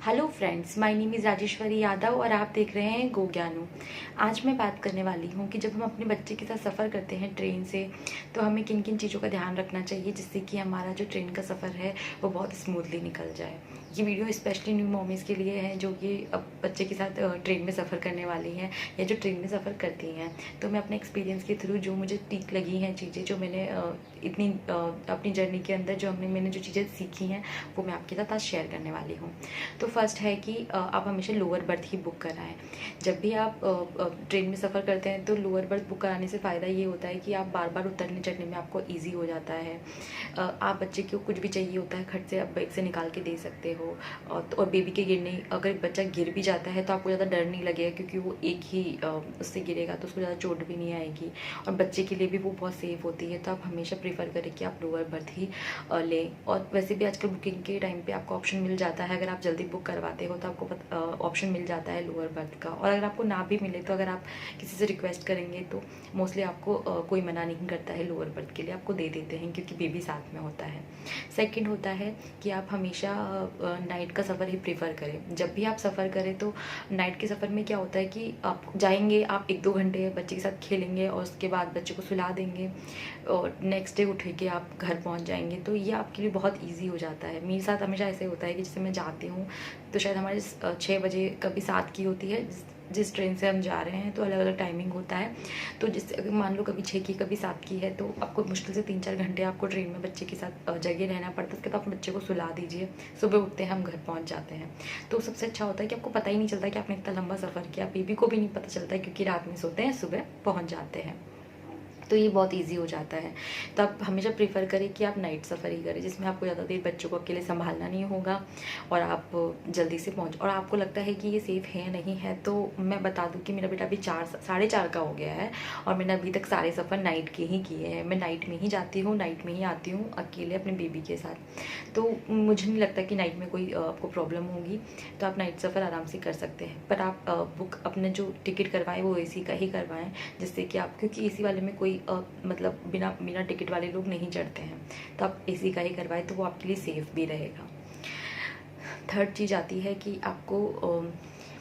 Hello friends, my name is Rajeshwari Yadav और आप देख रहे हैं गो ज्ञानू। आज मैं बात करने वाली हूँ कि जब हम अपने बच्चे के साथ सफ़र करते हैं ट्रेन से, तो हमें किन किन चीज़ों का ध्यान रखना चाहिए जिससे कि हमारा जो ट्रेन का सफ़र है वो बहुत स्मूथली निकल जाए। ये वीडियो स्पेशली न्यू मॉमीज़ के लिए है जो कि अब बच्चे के साथ ट्रेन में सफ़र करने वाली हैं या जो ट्रेन में सफ़र करती हैं। तो मैं अपने एक्सपीरियंस के थ्रू जो मुझे ठीक लगी हैं चीज़ें, जो मैंने अपनी जर्नी के अंदर मैंने जो चीज़ें सीखी हैं वो मैं आपके साथ आज शेयर करने वाली हूँ। तो फर्स्ट है कि आप हमेशा लोअर बर्थ ही बुक कराएं। जब भी आप ट्रेन में सफ़र करते हैं तो लोअर बर्थ बुक कराने से फ़ायदा ये होता है कि आप बार बार उतरने चढ़ने में आपको ईजी हो जाता है। आप बच्चे को कुछ भी चाहिए होता है खट से आप बैग से निकाल के दे सकते हो। और बेबी के गिरने, अगर बच्चा गिर भी जाता है तो आपको ज़्यादा डर नहीं लगेगा क्योंकि वो एक ही उससे गिरेगा तो उसको ज़्यादा चोट भी नहीं आएगी और बच्चे के लिए भी वो बहुत सेफ़ होती है। तो आप हमेशा प्रेफर करें कि आप लोअर बर्थ ही लें। और वैसे भी आजकल बुकिंग के टाइम पे आपको ऑप्शन मिल जाता है, अगर आप जल्दी बुक करवाते हो तो आपको ऑप्शन मिल जाता है लोअर बर्थ का। और अगर आपको ना भी मिले तो अगर आप किसी से रिक्वेस्ट करेंगे तो मोस्टली आपको कोई मना नहीं करता है, लोअर बर्थ के लिए आपको दे देते हैं क्योंकि बेबी साथ में होता है। सेकंड होता है कि आप हमेशा नाइट का सफ़र ही प्रेफर करें। जब भी आप सफ़र करें तो नाइट के सफ़र में क्या होता है कि आप जाएंगे, आप 1-2 घंटे बच्चे के साथ खेलेंगे और उसके बाद बच्चे को सुला देंगे और नेक्स्ट डे उठ के आप घर पहुंच जाएंगे। तो ये आपके लिए बहुत ईजी हो जाता है। मेरे साथ हमेशा ऐसे होता है कि जैसे मैं जाती हूँ तो शायद हमारे 6 बजे कभी 7 की होती है, जिस ट्रेन से हम जा रहे हैं तो अलग अलग टाइमिंग होता है। तो जिससे अगर मान लो कभी 6 की कभी 7 की है तो आपको मुश्किल से 3-4 घंटे आपको ट्रेन में बच्चे के साथ जगह रहना पड़ता है। उसके बाद आप बच्चे को सुला दीजिए, सुबह उठते हैं हम घर पहुंच जाते हैं। तो सबसे अच्छा होता है कि आपको पता ही नहीं चलता कि आपने इतना लंबा सफ़र किया, बेबी को भी नहीं पता चलता क्योंकि रात में सोते हैं सुबह पहुँच जाते हैं। तो ये बहुत इजी हो जाता है। तो आप हमेशा प्रेफर करें कि आप नाइट सफ़र ही करें जिसमें आपको ज़्यादा देर बच्चों को अकेले संभालना नहीं होगा और आप जल्दी से पहुँच, और आपको लगता है कि ये सेफ़ है नहीं है तो मैं बता दूं कि मेरा बेटा अभी 4 साढ़े 4 का हो गया है और मैंने अभी तक सारे सफ़र नाइट के ही किए हैं। मैं नाइट में ही जाती हूँ, नाइट में ही आती हूँ अकेले अपने बेबी के साथ। तो मुझे नहीं लगता कि नाइट में कोई आपको प्रॉब्लम होगी। तो आप नाइट सफ़र आराम से कर सकते हैं, पर आप बुक अपने जो टिकट करवाएं वो एसी का ही करवाएं, जिससे कि आप, क्योंकि एसी वाले में कोई मतलब बिना बिना टिकट वाले लोग नहीं चढ़ते हैं। तो आप एसी का ही करवाएं तो वो आपके लिए सेफ़ भी रहेगा। थर्ड चीज़ आती है कि आपको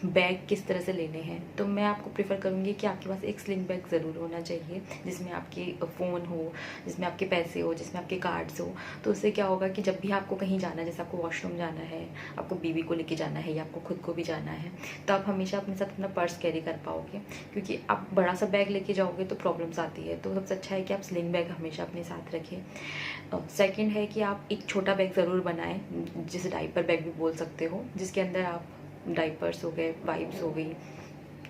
बैग किस तरह से लेने हैं। तो मैं आपको प्रेफर करूँगी कि आपके पास एक स्लिंग बैग ज़रूर होना चाहिए जिसमें आपके फ़ोन हो, जिसमें आपके पैसे हो, जिसमें आपके कार्ड्स हो। तो उससे क्या होगा कि जब भी आपको कहीं जाना है, जैसे आपको वॉशरूम जाना है, आपको बेबी को लेके जाना है या आपको खुद को भी जाना है, तो आप हमेशा अपने साथ अपना पर्स कैरी कर पाओगे। क्योंकि आप बड़ा सा बैग लेके जाओगे तो प्रॉब्लम्स आती है। तो सबसे अच्छा है कि आप स्लिंग बैग हमेशा अपने साथ रखें। सेकेंड है कि आप एक छोटा बैग ज़रूर बनाएं, जिसे डाइपर बैग भी बोल सकते हो, जिसके अंदर आप डाइपर्स हो गए, वाइप्स हो गई,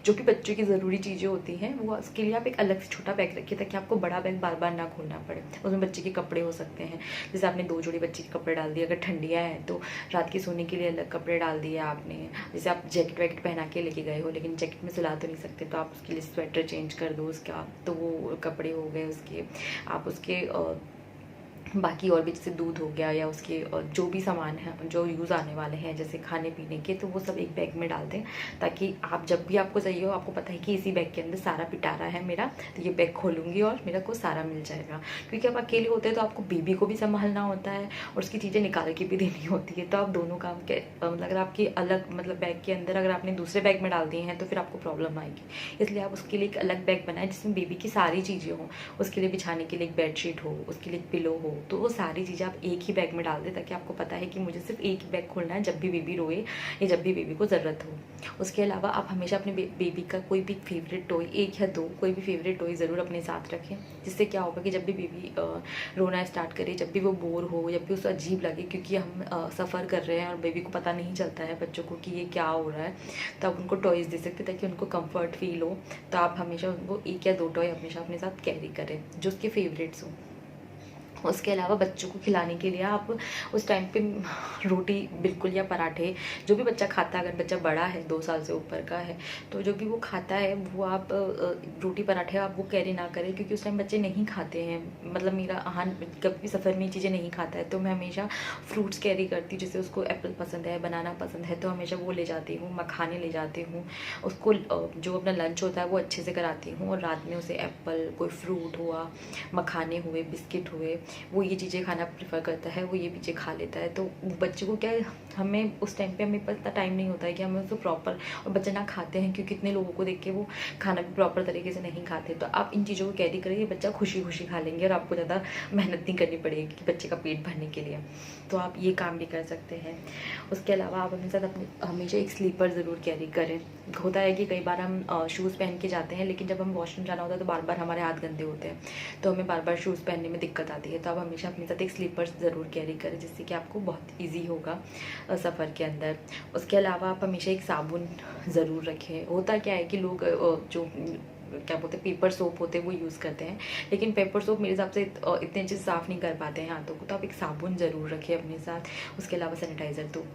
जो कि बच्चों की ज़रूरी चीज़ें होती हैं, वो उसके लिए आप एक अलग से छोटा बैग रखिए ताकि आपको बड़ा बैग बार बार ना खोलना पड़े। उसमें बच्चे के कपड़े हो सकते हैं, जैसे आपने 2 जोड़ी बच्चे के कपड़े डाल दिए, अगर ठंडियाँ हैं तो रात के सोने के लिए अलग कपड़े डाल दिए आपने। जैसे आप जैकेट वैकेट पहना के लेके गए हो लेकिन जैकेट में सुला तो नहीं सकते, तो आप उसके लिए स्वेटर चेंज कर दो उसका, तो वो कपड़े हो गए उसके। आप उसके बाकी और भी जैसे दूध हो गया या उसके जो भी सामान है जो यूज़ आने वाले हैं जैसे खाने पीने के, तो वो सब एक बैग में डाल दें ताकि आप जब भी आपको चाहिए हो आपको पता है कि इसी बैग के अंदर सारा पिटारा है मेरा, तो ये बैग खोलूँगी और मेरा को सारा मिल जाएगा। क्योंकि आप अकेले होते हैं तो आपको बेबी को भी संभालना होता है और उसकी चीज़ें निकाल के भी देनी होती है। तो आप दोनों काम के मतलब अगर आपकी अलग मतलब बैग के अंदर अगर आपने दूसरे बैग में डाल दिए हैं तो फिर आपको प्रॉब्लम आएगी। इसलिए आप उसके लिए एक अलग बैग बनाएं जिसमें बेबी की सारी चीज़ें हों। उसके लिए बिछाने के लिए एक बेडशीट हो, उसके लिए एक पिलो हो, तो वो सारी चीज़ें आप एक ही बैग में डाल दें ताकि आपको पता है कि मुझे सिर्फ एक ही बैग खोलना है जब भी बेबी रोए या जब भी बेबी को ज़रूरत हो। उसके अलावा आप हमेशा अपने बेबी का कोई भी फेवरेट टॉय, 1 या 2 कोई भी फेवरेट टॉय ज़रूर अपने साथ रखें, जिससे क्या होगा कि जब भी बेबी रोना स्टार्ट करे, जब भी वो बोर हो, जब भी उसे अजीब लगे, क्योंकि हम सफ़र कर रहे हैं और बेबी को पता नहीं चलता है बच्चों को कि ये क्या हो रहा है, तो आप उनको टॉयज़ दे सकते ताकि उनको कम्फर्ट फील हो। तो आप हमेशा उनको 1 या 2 टॉय हमेशा अपने साथ कैरी करें जो उसके फेवरेट्स हों। उसके अलावा बच्चों को खिलाने के लिए आप उस टाइम पे रोटी बिल्कुल या पराठे, जो भी बच्चा खाता है, अगर बच्चा बड़ा है 2 साल से ऊपर का है तो जो भी वो खाता है वो आप रोटी पराठे आप वो कैरी ना करें, क्योंकि उस टाइम बच्चे नहीं खाते हैं। मतलब मेरा कभी भी सफ़र में चीज़ें नहीं खाता है तो मैं हमेशा फ्रूट्स कैरी करती हूँ। जैसे उसको एप्पल पसंद है, बनाना पसंद है तो हमेशा वो ले जाती हूँ, मखाने ले जाती हूँ। उसको जो अपना लंच होता है वो अच्छे से कराती हूँ और रात में उसे एप्पल, कोई फ्रूट हुआ, मखाने हुए, बिस्किट हुए, वो ये चीज़ें खाना प्रेफर करता है, वो ये चीज़ें खा लेता है। तो बच्चे को क्या है, हमें उस टाइम पे हमें इतना टाइम नहीं होता है कि हमें उसको प्रॉपर, और बच्चे ना खाते हैं क्योंकि कितने लोगों को देख के वो खाना भी प्रॉपर तरीके से नहीं खाते। तो आप इन चीज़ों को कैरी करिए, बच्चा खुशी खुशी खा लेंगे और आपको ज़्यादा मेहनत नहीं करनी पड़ेगी कि बच्चे का पेट भरने के लिए। तो आप ये काम भी कर सकते हैं। उसके अलावा आप अपने साथ अपने हमेशा एक स्लीपर ज़रूर कैरी करें। होता है कि कई बार हम शूज़ पहन के जाते हैं, लेकिन जब हम वॉशरूम जाना होता है तो बार बार हमारे हाथ गंदे होते हैं, तो हमें बार बार शूज़ पहनने में दिक्कत आती है। तो आप हमेशा अपने साथ एक स्लीपर ज़रूर कैरी करें, जिससे कि आपको बहुत ईजी होगा सफ़र के अंदर। उसके अलावा आप हमेशा एक साबुन ज़रूर रखें। होता क्या है कि लोग जो क्या बोलते हैं पेपर सोप होते हैं वो यूज़ करते हैं, लेकिन पेपर सोप मेरे हिसाब से इतने अच्छे से साफ़ नहीं कर पाते हैं हाथों को। तो आप एक साबुन ज़रूर रखें अपने साथ। उसके अलावा सैनिटाइज़र तो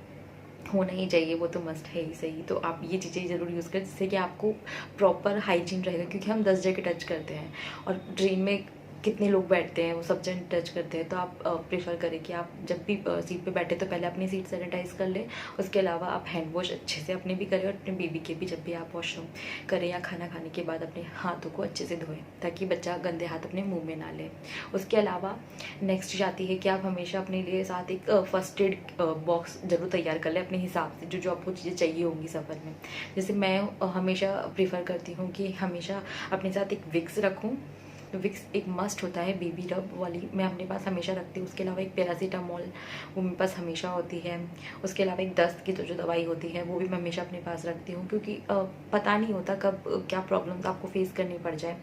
होना ही चाहिए, वो तो मस्ट है ही सही। तो आप ये चीज़ें ज़रूर यूज़ करें, जिससे कि आपको प्रॉपर हाइजीन रहेगा, क्योंकि हम 10 जगह टच करते हैं और ट्रेन में कितने लोग बैठते हैं, वो सब जन टच करते हैं। तो आप प्रेफर करें कि आप जब भी सीट पे बैठे तो पहले अपनी सीट सैनिटाइज़ कर लें। उसके अलावा आप हैंड वॉश अच्छे से अपने भी करें और अपने बेबी के भी, जब भी आप वॉशरूम करें या खाना खाने के बाद अपने हाथों को अच्छे से धोएं, ताकि बच्चा गंदे हाथ अपने मुंह में ना ले। उसके अलावा नेक्स्ट जाती है कि आप हमेशा अपने लिए साथ एक फर्स्ट एड बॉक्स ज़रूर तैयार कर लें अपने हिसाब से, जो जो आपको चीज़ें चाहिए होंगी सफ़र में। जैसे मैं हमेशा प्रेफर करती हूँ कि हमेशा अपने साथ एक विक्स रखूँ। विक्स एक मस्ट होता है, बेबी रब वाली मैं अपने पास हमेशा रखती हूँ। उसके अलावा एक पैरासीटामोल, वो मेरे पास हमेशा होती है। उसके अलावा एक दस्त की तो जो दवाई होती है वो भी मैं हमेशा अपने पास रखती हूँ, क्योंकि पता नहीं होता कब क्या प्रॉब्लम्स आपको फेस करनी पड़ जाए।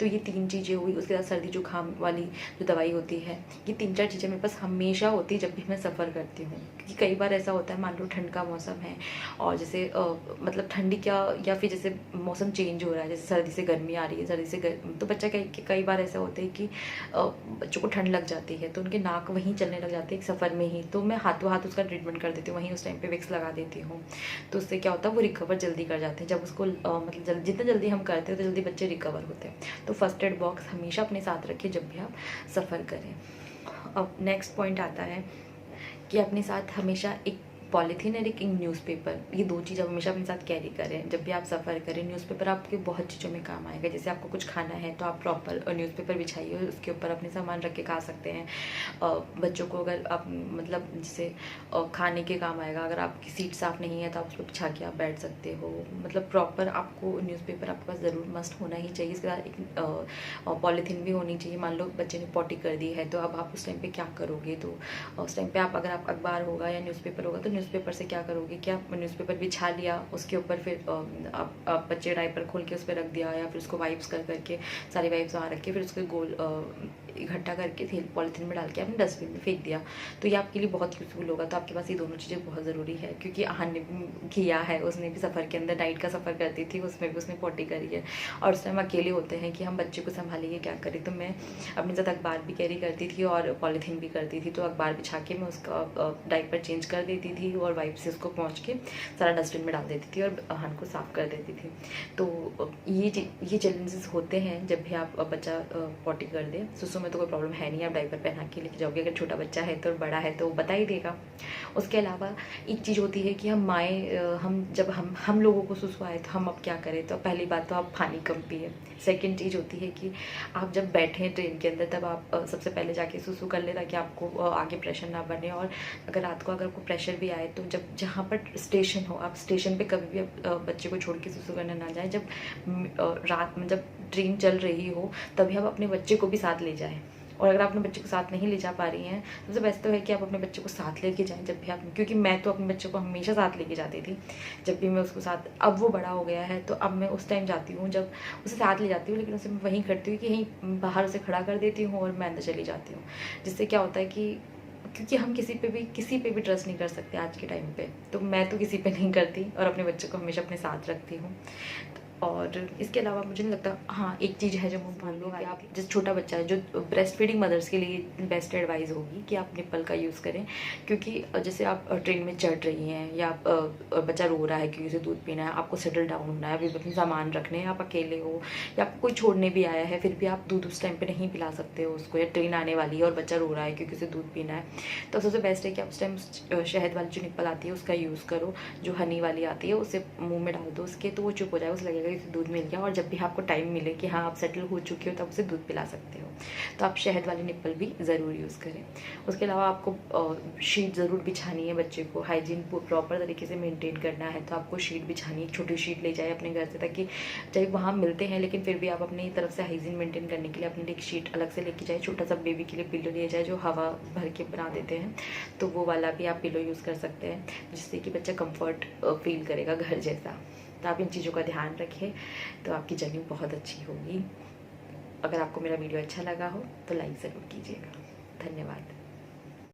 तो ये 3 चीज़ें हुई। उसके बाद सर्दी जुकाम वाली जो दवाई होती है, ये 3-4 चीज़ें मेरे पास हमेशा होती है जब भी मैं सफ़र करती हूँ। क्योंकि कई बार ऐसा होता है, मान लो ठंड का मौसम है और जैसे मतलब ठंडी क्या, या फिर जैसे मौसम चेंज हो रहा है, जैसे सर्दी से गर्मी आ रही है, सर्दी से तो बच्चा कई बार ऐसा होता है कि बच्चों को ठंड लग जाती है, तो उनके नाक वहीं चलने लग जाते हैं सफ़र में ही। तो मैं हाथों हाथ उसका ट्रीटमेंट कर देती हूँ, वहीं उस टाइम पे विक्स लगा देती हूँ। तो उससे क्या होता है, वो रिकवर जल्दी कर जाते हैं। जब उसको मतलब जितना जल्दी हम करते हैं तो जल्दी बच्चे रिकवर होते हैं। तो फर्स्ट एड बॉक्स हमेशा अपने साथ रखिए जब भी आप सफ़र करें। अब नेक्स्ट पॉइंट आता है कि अपने साथ हमेशा एक पॉलीथीन और एक न्यूज़पेपर, ये 2 चीज़ आप हमेशा अपने साथ कैरी करें जब भी आप सफ़र करें। न्यूज़पेपर आपके बहुत चीज़ों में काम आएगा। जैसे आपको कुछ खाना है तो आप प्रॉपर न्यूज़पेपर बिछाइए और उसके ऊपर अपने सामान रख के खा सकते हैं। बच्चों को अगर आप मतलब जैसे खाने के काम आएगा, अगर आपकी सीट साफ़ नहीं है तो आप उसको बिछा के आप बैठ सकते हो। मतलब प्रॉपर आपको न्यूज़पेपर आपके पास ज़रूर मस्ट होना ही चाहिए। इसके बाद एक पॉलीथीन भी होनी चाहिए। मान लो बच्चे ने पॉटी कर दी है, तो अब आप उस टाइम पे क्या करोगे? तो उस टाइम पे आप अगर आप अखबार होगा या न्यूज़पेपर होगा, तो न्यूज़पेपर से क्या करोगे कि आप न्यूज़पेपर बिछा लिया, उसके ऊपर फिर आप बच्चे डायपर खोल के उस पर रख दिया, या फिर उसको वाइप्स कर करके सारी वाइप्स वहाँ रख के फिर उसको गोल इकट्ठा करके पॉलीथीन में डाल के आपने डस्टबिन में फेंक दिया। तो ये आपके लिए बहुत यूज़फुल होगा। तो आपके पास ये दोनों चीज़ें बहुत ज़रूरी है, क्योंकि आहन ने भी किया है, उसने भी सफ़र के अंदर नाइट का सफ़र करती थी, उसमें भी उसने पॉटी करी है। और उस टाइम अकेले होते हैं कि हम बच्चे को संभालिए, क्या करें। तो मैं अपने साथ अखबार भी कैरी करती थी और पॉलीथीन भी करती थी। तो अखबार बिछा के मैं उसका डायपर चेंज कर देती थी और वाइप से उसको पहुँच के सारा डस्टबिन में डाल देती थी और आहन को साफ़ कर देती थी। तो ये चैलेंजेस होते हैं जब भी आप बच्चा पॉटी कर दे। सुसु में तो कोई प्रॉब्लम है नहीं, आप डायपर पहना के लेके जाओगे। अगर छोटा बच्चा है तो, बड़ा है तो बता ही देगा। उसके अलावा एक चीज़ होती है कि हम माएँ हम जब हम लोगों को सुसु आए तो हम अब क्या करें। तो पहली बात तो आप पानी कम पिए। सेकेंड चीज़ होती है कि आप जब बैठे हैं ट्रेन के अंदर, तब आप सबसे पहले जाके सुसु कर लें, ताकि आपको आगे प्रेशर ना बने। और अगर रात को अगर आपको प्रेशर भी आए तो जब जहाँ पर स्टेशन हो, आप स्टेशन पे कभी भी बच्चे को छोड़ के सुसु करने ना जाएं। जब रात में जब ट्रेन चल रही हो तभी आप अपने बच्चे को भी साथ ले जाएं। और अगर आप अपने बच्चे को साथ नहीं ले जा पा रही हैं, सबसे बेस्ट तो है कि आप अपने बच्चे को साथ लेके जाएं जब भी आप, क्योंकि मैं तो अपने बच्चे को हमेशा साथ लेके जाती थी जब भी मैं उसको साथ। अब वो बड़ा हो गया है तो अब मैं उस टाइम जाती हूँ जब उसे साथ ले जाती हूँ, लेकिन उसे मैं वहीं करती हूँ कि कहीं बाहर उसे खड़ा कर देती हूँ और मैं अंदर चली जाती हूँ। जिससे क्या होता है कि क्योंकि हम किसी पे भी ट्रस्ट नहीं कर सकते आज के टाइम पे, तो मैं तो किसी पे नहीं करती और अपने बच्चे को हमेशा अपने साथ रखती हूँ। और इसके अलावा मुझे नहीं लगता, हाँ एक चीज़ है जो मैं मान लो कि आप जिस छोटा बच्चा है, जो ब्रेस्ट फीडिंग मदर्स के लिए बेस्ट एडवाइस होगी कि आप निप्पल का यूज़ करें। क्योंकि जैसे आप ट्रेन में चढ़ रही हैं या आप बच्चा रो रहा है क्योंकि उसे दूध पीना है, आपको सेटल डाउन होना है, अभी अपने सामान रखने हैं, आप अकेले हो या आपको कोई छोड़ने भी आया है, फिर भी आप दूध उस टाइम पर नहीं पिला सकते हो उसको, या ट्रेन आने वाली है और बच्चा रो रहा है क्योंकि उसे दूध पीना है, तो सबसे बेस्ट है कि आप उस टाइम शहद वाली जो निप्पल आती है उसका यूज़ करो। जो हनी वाली आती है उसे मुँह में डाल दो उसके, तो वो चुप हो जाए, उसे लगेगा गई, उसे दूध मिल गया, और जब भी आपको टाइम मिले कि हाँ आप सेटल हो चुके हो तब उसे दूध पिला सकते हो। तो आप शहद वाले निप्पल भी ज़रूर यूज़ करें। उसके अलावा आपको शीट ज़रूर बिछानी है, बच्चे को हाइजीन प्रॉपर तरीके से मेंटेन करना है तो आपको शीट बिछानी है। एक छोटी शीट ले जाए अपने घर से, ताकि चाहे वहाँ मिलते हैं लेकिन फिर भी आप अपनी तरफ से हाइजीन मेंटेन करने के लिए अपने लिए एक शीट अलग से लेके जाए। छोटा सा बेबी के लिए पिलो लिया जाए जो हवा भर के बना देते हैं, तो वो वाला भी आप पिलो यूज़ कर सकते हैं, जिससे कि बच्चा कंफर्ट फील करेगा घर जैसा। तो आप इन चीज़ों का ध्यान रखें तो आपकी जर्नी बहुत अच्छी होगी। अगर आपको मेरा वीडियो अच्छा लगा हो तो लाइक ज़रूर कीजिएगा। धन्यवाद।